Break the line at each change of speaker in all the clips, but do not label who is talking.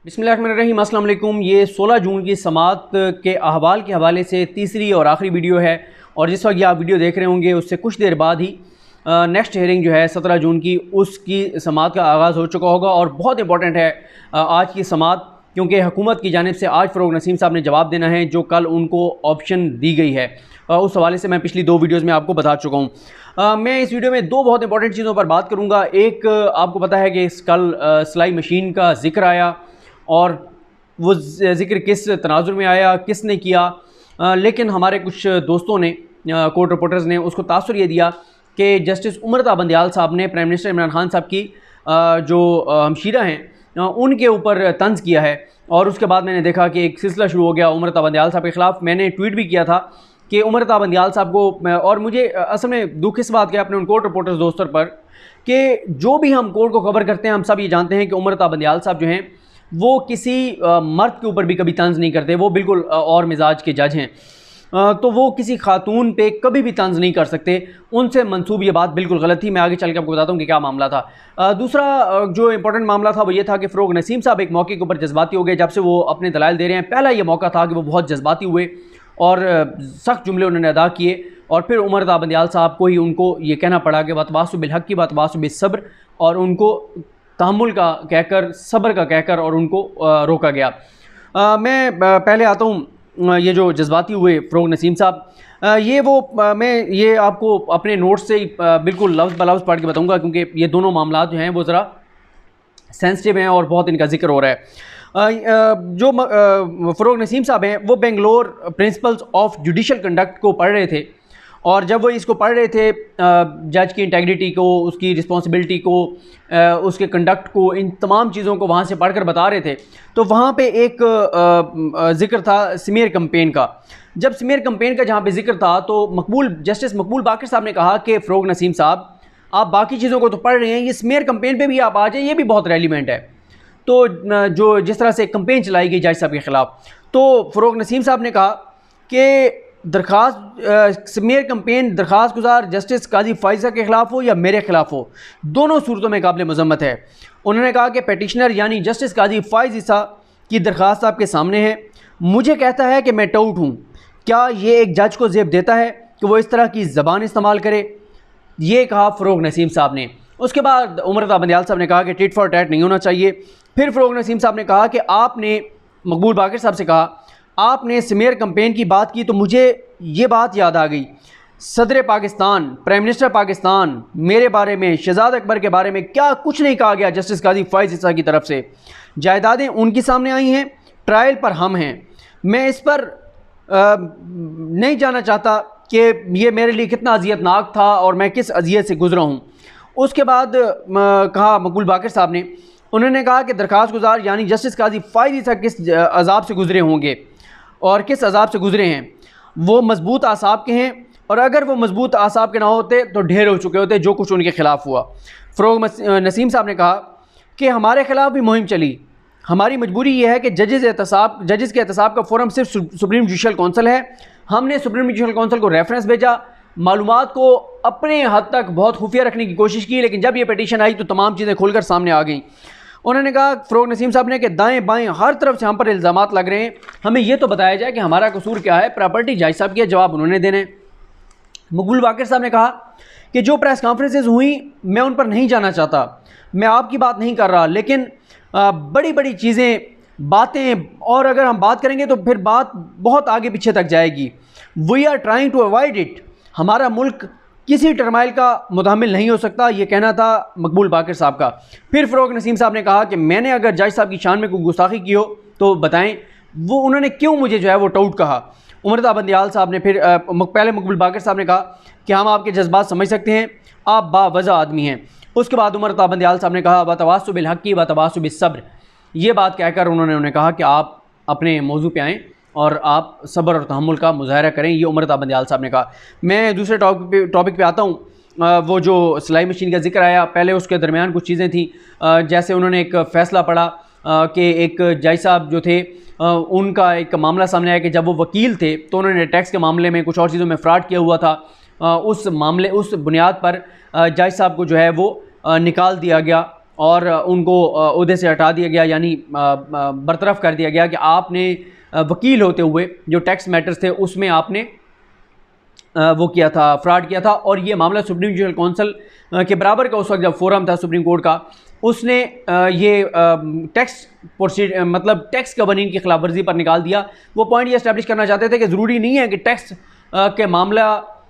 बिस्मिल्लाहिर्रहमानिर्रहीम, अस्सलाम वालेकुम। ये 16 जून की समात के अहवाल के हवाले से तीसरी और आखिरी वीडियो है और जिस वक्त ये आप वीडियो देख रहे होंगे उससे कुछ देर बाद ही नेक्स्ट हेयरिंग जो है 17 जून की उसकी समात का आगाज़ हो चुका होगा। और बहुत इंपॉर्टेंट है आज की समात, क्योंकि हुकूमत की जानिब से आज फ़रोग़ नसीम साहब ने जवाब देना है जो कल उनको ऑप्शन दी गई है। उस हवाले से मैं पिछली दो वीडियोज़ में आपको बता चुका हूँ। मैं इस वीडियो में दो बहुत इंपॉर्टेंट चीज़ों पर बात करूँगा। एक, आपको पता है कि कल सिलाई मशीन का ज़िक्र आया और वो ज़िक्र किस तनाजुर में आया, किसने किया, लेकिन हमारे कुछ दोस्तों ने, कोर्ट रिपोर्टर्स ने उसको तासुर ये दिया कि जस्टिस उमरता बंदियाल साहब ने प्राइम मिनिस्टर इमरान खान साहब की जो हमशीरा हैं उनके ऊपर तंज़ किया है। और उसके बाद मैंने देखा कि एक सिलसिला शुरू हो गया उमरता बंदियाल साहब के ख़िलाफ़। मैंने ट्वीट भी किया था कि उमरता बंदियाल साहब को, और मुझे असल में दुख इस बात के अपने उन कोर्ट रिपोर्टर्स दोस्तों पर कि जो भी हम कोर्ट को कवर करते हैं हम सब ये जानते हैं कि उमरता बंदियाल साहब जो हैं वो किसी मर्द के ऊपर भी कभी तंज़ नहीं करते। वो बिल्कुल और मिजाज के जज हैं, तो वो किसी खातून पे कभी भी तंज़ नहीं कर सकते। उनसे मंसूब ये बात बिल्कुल गलत थी। मैं आगे चल के आपको बताता हूँ कि क्या मामला था। दूसरा जो इंपॉर्टेंट मामला था वो ये था कि फ़रोग़ नसीम साहब एक मौके के ऊपर जज्बाती हो गए। जब से वो अपने दलाइल दे रहे हैं, पहला ये मौका था कि वो बहुत जज्बाती हुए और सख्त जुमले उन्होंने अदा किए। और फिर उमरता बंदियाल साहब को ही उनको ये कहना पड़ा कि वतवासु बिल हक़ की वतवासु बिस सब्र, और उनको तहम्मुल का कहकर, सब्र का कहकर, और उनको रोका गया। मैं पहले आता हूँ ये जो जज्बाती हुए फ़रोग़ नसीम साहब, मैं ये आपको अपने नोट्स से बिल्कुल लफ्ज़ ब लफ्ज़ पढ़ के बताऊँगा, क्योंकि ये दोनों मामला जो हैं वो ज़रा सेंसिटिव हैं और बहुत इनका जिक्र हो रहा है। जो फ़रोग़ नसीम साहब हैं वो Bangalore principles of judicial conduct को पढ़ रहे थे, और जब वो इसको पढ़ रहे थे जज की इंटेग्रिटी को, उसकी रिस्पॉन्सिबिलिटी को, उसके कंडक्ट को, इन तमाम चीज़ों को वहाँ से पढ़कर बता रहे थे, तो वहाँ पे एक ज़िक्र था स्मीयर कैंपेन का। जब स्मीयर कैंपेन का जहाँ पे ज़िक्र था तो जस्टिस मकबूल बाकर साहब ने कहा कि फ़रोग़ नसीम साहब आप बाकी चीज़ों को तो पढ़ रहे हैं, ये स्मीयर कैंपेन पे भी आप आ जाए, ये भी बहुत रेलिवेंट है। तो जो जिस तरह से कैंपेन चलाई गई जज साहब के ख़िलाफ़, तो फ़रोग़ नसीम साहब ने कहा कि स्मीयर कैंपेन दरख्वास्त गुजार जस्टिस काजी फ़ाइज़ा के ख़िलाफ़ हो या मेरे ख़िलाफ़ हो, दोनों सूरतों में काबिल मज़म्मत है। उन्होंने कहा कि पेटिशनर यानी जस्टिस काजी फ़ाइज़ा की दरख्वास्त आपके सामने है। मुझे कहता है कि मैं टाउट हूँ, क्या ये एक जज को ज़ेब देता है कि वो इस तरह की ज़बान इस्तेमाल करे? ये कहा फ़रोग़ नसीम साहब ने। उसके बाद उमरता बंदियाल साहब ने कहा कि टिट फॉर टैट नहीं होना चाहिए। फिर फ़रोग़ नसीम साहब ने कहा कि आपने मकबूल बाकर साहब से कहा आपने स्मीयर कैंपेन की बात की, तो मुझे ये बात याद आ गई, सदर पाकिस्तान, प्राइम मिनिस्टर पाकिस्तान, मेरे बारे में, शहजाद अकबर के बारे में क्या कुछ नहीं कहा गया जस्टिस काजी फ़ाइज़ा की तरफ से। जायदादें उनकी सामने आई हैं, ट्रायल पर हम हैं। मैं इस पर नहीं जानना चाहता कि ये मेरे लिए कितना अज़ियतनाक था और मैं किस अज़ियत से गुज़रा हूँ। उसके बाद कहा मकबूल बाकर साहब ने, उन्होंने कहा कि दरख्वास्त गुजार यानी जस्टिस काजी फ़ाइज़ा किस अज़ाब से गुज़रे होंगे और किस अज़ाब से गुज़रे हैं। वो मजबूत आसाब के हैं, और अगर वो मजबूत आसाब के ना होते तो ढेर हो चुके होते जो कुछ उनके ख़िलाफ़ हुआ। फ़रोग़ नसीम साहब ने कहा कि हमारे ख़िलाफ़ भी मुहिम चली, हमारी मजबूरी ये है कि जजेस के एहतसाब का फ़ोरम सिर्फ सुप्रीम जुडिशल कौंसिल है। हमने सुप्रीम जुडिशल कौंसिल को रेफरेंस भेजा, मालूमात को अपने हद तक बहुत खुफिया रखने की कोशिश की, लेकिन जब ये पिटीशन आई तो तमाम चीज़ें खुलकर सामने आ गई। उन्होंने कहा फ़रोग़ नसीम साहब ने कि दाएं बाएं हर तरफ से हम पर इल्ज़ामात लग रहे हैं, हमें ये तो बताया जाए कि हमारा कसूर क्या है। प्रॉपर्टी जज साहब की जवाब उन्होंने देने। मकबूल बाकर साहब ने कहा कि जो प्रेस कॉन्फ्रेंसेज हुई मैं उन पर नहीं जाना चाहता, मैं आपकी बात नहीं कर रहा, लेकिन बड़ी बड़ी चीज़ें, बातें, और अगर हम बात करेंगे तो फिर बात बहुत आगे पीछे तक जाएगी। We are trying to avoid it. हमारा मुल्क किसी टर्माइल का मुतामिल नहीं हो सकता, ये कहना था मकबूल बाकर साहब का। फिर फ़रोग़ नसीम साहब ने कहा कि मैंने अगर जज साहब की शान में कोई गुस्ताखी की हो तो बताएं, वो उन्होंने क्यों मुझे जो है वो टाउट कहा। उमरता बंदियाल साहब ने फिर पहले मकबूल बाकर साहब ने कहा कि हम आपके जज्बात समझ सकते हैं, आप बावज़ा आदमी हैं। उसके बाद उमरता बंदियाल साहब ने कहा वतवासु बिल हक़ की वतवासु बिस सब्र। ये बात कहकर उन्होंने कहा कि आप अपने मौजू पे आएँ और आप सब्र और तहम्मुल का मुज़ाहरा करें, ये उमरता बंदियाल साहब ने कहा। मैं दूसरे टॉपिक पे आता हूँ। वो जो सिलाई मशीन का जिक्र आया, पहले उसके दरमियान कुछ चीज़ें थी, जैसे उन्होंने एक फ़ैसला पढ़ा कि एक जज साहब जो थे उनका एक मामला सामने आया कि जब वो वकील थे तो उन्होंने टैक्स के मामले में कुछ और चीज़ों में फ़्रॉड किया हुआ था। उस बुनियाद पर जज साहब को जो है वो निकाल दिया गया और उनको ओहदे से हटा दिया गया, यानी बरतरफ कर दिया गया कि आपने वकील होते हुए जो टैक्स मैटर्स थे उसमें आपने वो किया था, फ्रॉड किया था। और ये मामला सुप्रीम जुडिशल काउंसिल के बराबर का उस वक्त जब फोरम था सुप्रीम कोर्ट का, उसने ये टैक्स मतलब टैक्स कवानीन की खिलाफ वर्जी पर निकाल दिया। वो पॉइंट ये इस्टेब्लिश करना चाहते थे कि ज़रूरी नहीं है कि टैक्स के मामला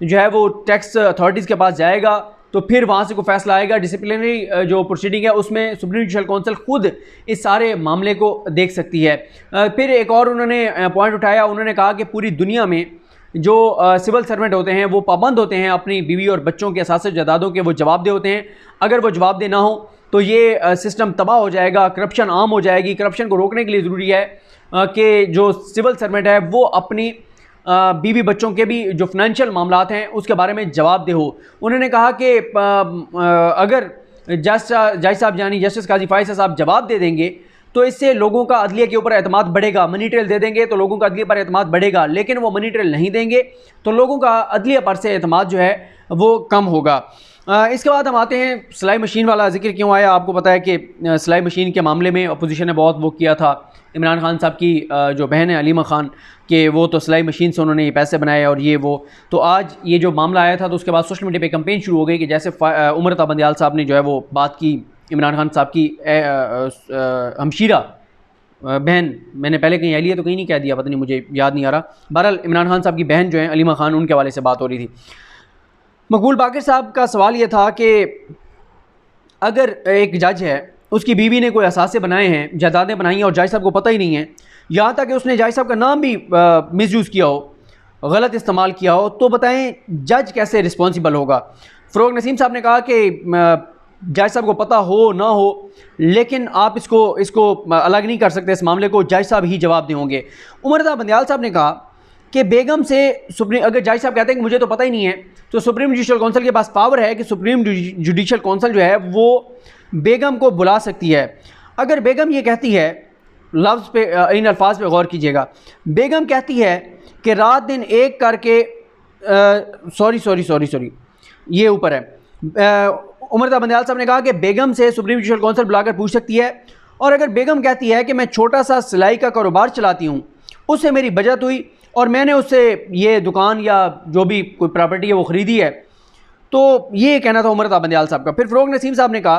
जो है वो टैक्स अथॉरिटीज़ के पास जाएगा तो फिर वहाँ से कोई फैसला आएगा। डिसिप्लिनरी जो प्रोसीडिंग है उसमें सुप्रीम जुडिशल काउंसिल खुद इस सारे मामले को देख सकती है। फिर एक और उन्होंने पॉइंट उठाया, उन्होंने कहा कि पूरी दुनिया में जो सिविल सर्वेंट होते हैं वो पाबंद होते हैं अपनी बीवी और बच्चों के असासे जायदादों के, वो जवाबदेह होते हैं। अगर वो जवाबदेह ना हो तो ये सिस्टम तबाह हो जाएगा, करप्शन आम हो जाएगी। करप्शन को रोकने के लिए ज़रूरी है कि जो सिविल सर्वेंट है वो अपनी बीवी बच्चों के भी जो फाइनेंशियल मामलात हैं उसके बारे में जवाबदेह हो। उन्होंने कहा कि अगर जज साहब यानी जस्टिस काजी फायज़ साहब जवाब दे देंगे तो इससे लोगों का अदलिया के ऊपर एतमाद बढ़ेगा। मनी ट्रेल दे देंगे तो लोगों का अदलिया पर एतमाद बढ़ेगा, लेकिन वो मनी ट्रेल नहीं देंगे तो लोगों का अदलिया पर से एतमाद जो है वो कम होगा। इसके बाद हम आते हैं, सिलाई मशीन वाला जिक्र क्यों आया। आपको पता है कि सिलाई मशीन के मामले में अपोजिशन ने बहुत वो किया था। इमरान खान साहब की जो बहन है अलीमा खान के, वो तो सिलाई मशीन से उन्होंने ये पैसे बनाए और ये वो। तो आज ये जो मामला आया था तो उसके बाद सोशल मीडिया पे कैंपेन शुरू हो गई कि जैसे उमर बंदियाल साहब ने जो है वो बात की इमरान खान साहब की हमशीरा बहन, मैंने पहले कहीं एहलिया तो कहीं नहीं कह दिया, पता नहीं मुझे याद नहीं आ रहा। बहरहाल इमरान खान साहब की बहन जो है अलीमा खान, उनके हवाले से बात हो रही थी। मकबूल बाकिर साहब का सवाल ये था कि अगर एक जज है उसकी बीवी ने कोई असासे बनाए हैं, जायदादें बनाई हैं और जज साहब को पता ही नहीं है, यहाँ तक कि उसने जज साहब का नाम भी मिसयूज़ किया हो, गलत इस्तेमाल किया हो, तो बताएं जज कैसे रिस्पॉन्सिबल होगा। फ़रोग नसीम साहब ने कहा कि जज साहब को पता हो ना हो, लेकिन आप इसको अलग नहीं कर सकते, इस मामले को जज साहब ही जवाब देंगे। उमर बंदियाल साहब ने कहा कि बेगम से अगर जज साहब कहते हैं कि मुझे तो पता ही नहीं है, तो सुप्रीम जुडिशल काउंसिल के पास पावर है कि सुप्रीम जुडिशल काउंसिल जो है वो बेगम को बुला सकती है। अगर बेगम ये कहती है, लफ्ज़ पे इन अल्फाज पे गौर कीजिएगा, बेगम कहती है कि रात दिन एक करके सॉरी ये ऊपर है। उमर बंदियाल साहब ने कहा कि बेगम से सुप्रीम जुडिशल काउंसिल बुलाकर पूछ सकती है। और अगर बेगम कहती है कि मैं छोटा सा सिलाई का कारोबार चलाती हूँ, उससे मेरी बचत हुई और मैंने उससे ये दुकान या जो भी कोई प्रॉपर्टी है वो ख़रीदी है, तो ये कहना था उमर बंदियाल साहब का। फिर फ़रोग नसीम साहब ने कहा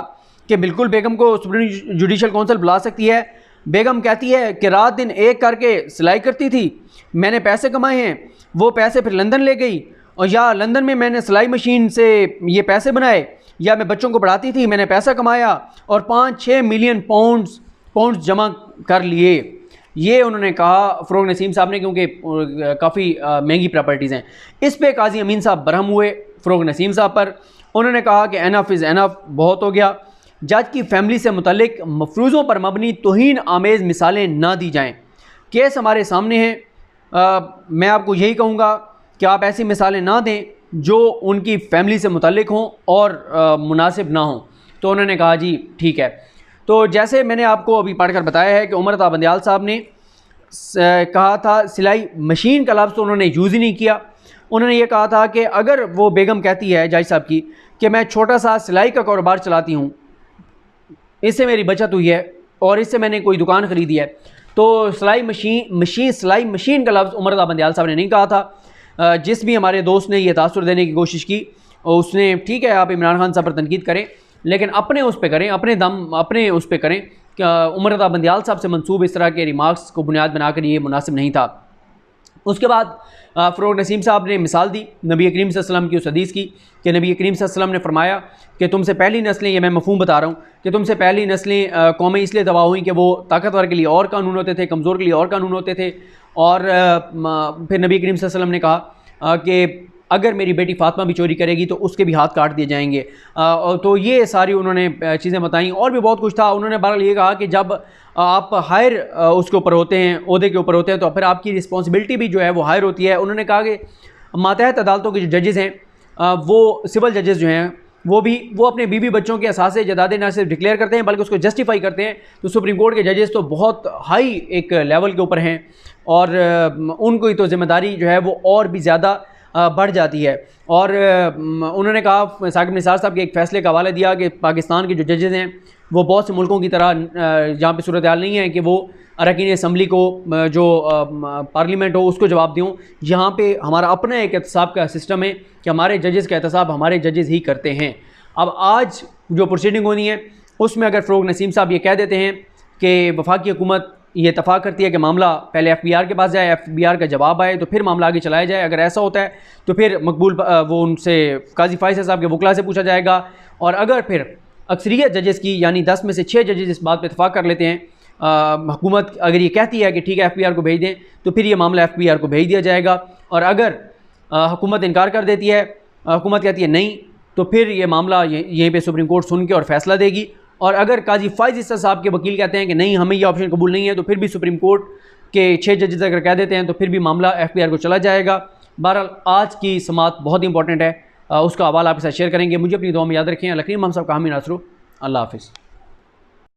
कि बिल्कुल बेगम को सुप्रीम जुडिशल काउंसिल बुला सकती है। बेगम कहती है कि रात दिन एक करके सिलाई करती थी, मैंने पैसे कमाए हैं, वो पैसे फिर लंदन ले गई और या लंदन में मैंने सिलाई मशीन से ये पैसे बनाए, या मैं बच्चों को पढ़ाती थी, मैंने पैसा कमाया और 5-6 मिलियन पाउंड्स जमा कर लिए। ये उन्होंने कहा फ़रोग नसीम साहब ने, क्योंकि काफ़ी महंगी प्रॉपर्टीज़ हैं। इस पे काजी अमीन साहब बरहम हुए फ़रोग नसीम साहब पर। उन्होंने कहा कि एनफ इज़ एनफ, बहुत हो गया। जज की फैमिली से मुतल्लिक मफरूज़ों पर मबनी तौहीन आमेज़ मिसालें ना दी जाएँ। केस हमारे सामने हैं। मैं आपको यही कहूँगा कि आप ऐसी मिसालें ना दें जो उनकी फैमिली से मुतल्लिक हों और मुनासिब ना हों। तो उन्होंने कहा जी ठीक है। तो जैसे मैंने आपको अभी पढ़कर बताया है कि उमर बंदियाल साहब ने कहा था, सिलाई मशीन का लफ्ज़ तो उन्होंने यूज़ ही नहीं किया। उन्होंने ये कहा था कि अगर वो बेगम कहती है जज साहब की कि मैं छोटा सा सिलाई का कारोबार चलाती हूँ, इससे मेरी बचत हुई है और इससे मैंने कोई दुकान ख़रीदी है, तो सिलाई मशीन का लफ्ज़ उमर बंदियाल साहब ने नहीं कहा था। जिस भी हमारे दोस्त ने यह तासुर देने की कोशिश की उसने, ठीक है आप इमरान खान साहब पर तनकीद करें, लेकिन अपने उस पर करें, अपने उस पर करें। उमर बंदियाल साहब से मंसूब इस तरह के रिमार्क्स को बुनियाद बनाकर ये मुनासिब नहीं था। उसके बाद फ़रोग नसीम साहब ने मिसाल दी नबी करीम सल्लल्लाहु अलैहि वसल्लम की उस हदीस की कि नबी करीम सल्लल्लाहु अलैहि वसल्लम ने फरमाया कि तुमसे पहली नस्लें, ये मैं मफ़हूम बता रहा हूँ, कि तुमसे पहली नस्लें कौमें इसलिए तबाह हुई कि वो ताकतवर के लिए और कानून होते थे, कमज़ोर के लिए और कानून होते थे। और फिर नबी करीम सल्लल्लाहु अलैहि वसल्लम ने कहा कि अगर मेरी बेटी फ़ातिमा भी चोरी करेगी तो उसके भी हाथ काट दिए जाएंगे। तो ये सारी उन्होंने चीज़ें बताई और भी बहुत कुछ था। उन्होंने बहरहाल ये कहा कि जब आप हायर उसके ऊपर होते हैं, ओहदे के ऊपर होते हैं, तो फिर आपकी रिस्पॉन्सिबिलिटी भी जो है वो हायर होती है। उन्होंने कहा कि मातहत अदालतों के जो जजेज़ हैं वो सिविल जजेज़ जो हैं वो अपने बीवी बच्चों के असासे जायदादें न सिर्फ डिक्लेयर करते हैं बल्कि उसको जस्टिफाई करते हैं। तो सुप्रीम कोर्ट के जजेज़ तो बहुत हाई एक लेवल के ऊपर हैं और उनको ही तो ज़िम्मेदारी जो है वो और भी ज़्यादा बढ़ जाती है। और उन्होंने कहा, साकिब निसार साहब के एक फ़ैसले का हवाला दिया कि पाकिस्तान के जो जजेज़ हैं वो बहुत से मुल्कों की तरह जहाँ पे सूरत हाल नहीं है कि वो अरकान असम्बली को जो पार्लियामेंट हो उसको जवाब दूँ। यहाँ पे हमारा अपना एक एहतसाब का सिस्टम है कि हमारे जजेस का एहतसाब हमारे जजेस ही करते हैं। अब आज जो प्रोसीडिंग होनी है उसमें अगर फ़रोग नसीम साहब ये कह देते हैं कि वफाकी हुकूमत ये इत्तफ़ाक़ करती है कि मामला पहले FBR के पास जाए, FBR का जवाब आए तो फिर मामला आगे चलाया जाए, अगर ऐसा होता है तो फिर मकबूल वो उनसे काजी फ़ाइज़ साहब के वकला से पूछा जाएगा। और अगर फिर अक्सरियत जजेस की यानी 10 में से 6 जजेस इस बात पर इत्तफ़ाक़ कर लेते हैं, हुकूमत अगर ये कहती है कि ठीक है FBR को भेज दें, तो फिर ये मामला FBR को भेज दिया जाएगा। और अगर हुकूमत इनकार कर देती है, हुकूमत कहती है नहीं, तो फिर ये मामला यहीं पे सुप्रीम कोर्ट सुन के और फैसला देगी। और अगर काजी फ़ाइज़ साहब के वकील कहते हैं कि नहीं हमें ये ऑप्शन कबूल नहीं है, तो फिर भी सुप्रीम कोर्ट के 6 जजेस अगर कह देते हैं तो फिर भी मामला FBR को चला जाएगा। बहरहाल आज की समात बहुत इंपॉर्टेंट है, उसका हवाला आपके साथ शेयर करेंगे। मुझे अपनी दुआ में याद रखें। अल्लाह करीम हम सब का हामी नासरू। अल्लाह हाफ़िज़।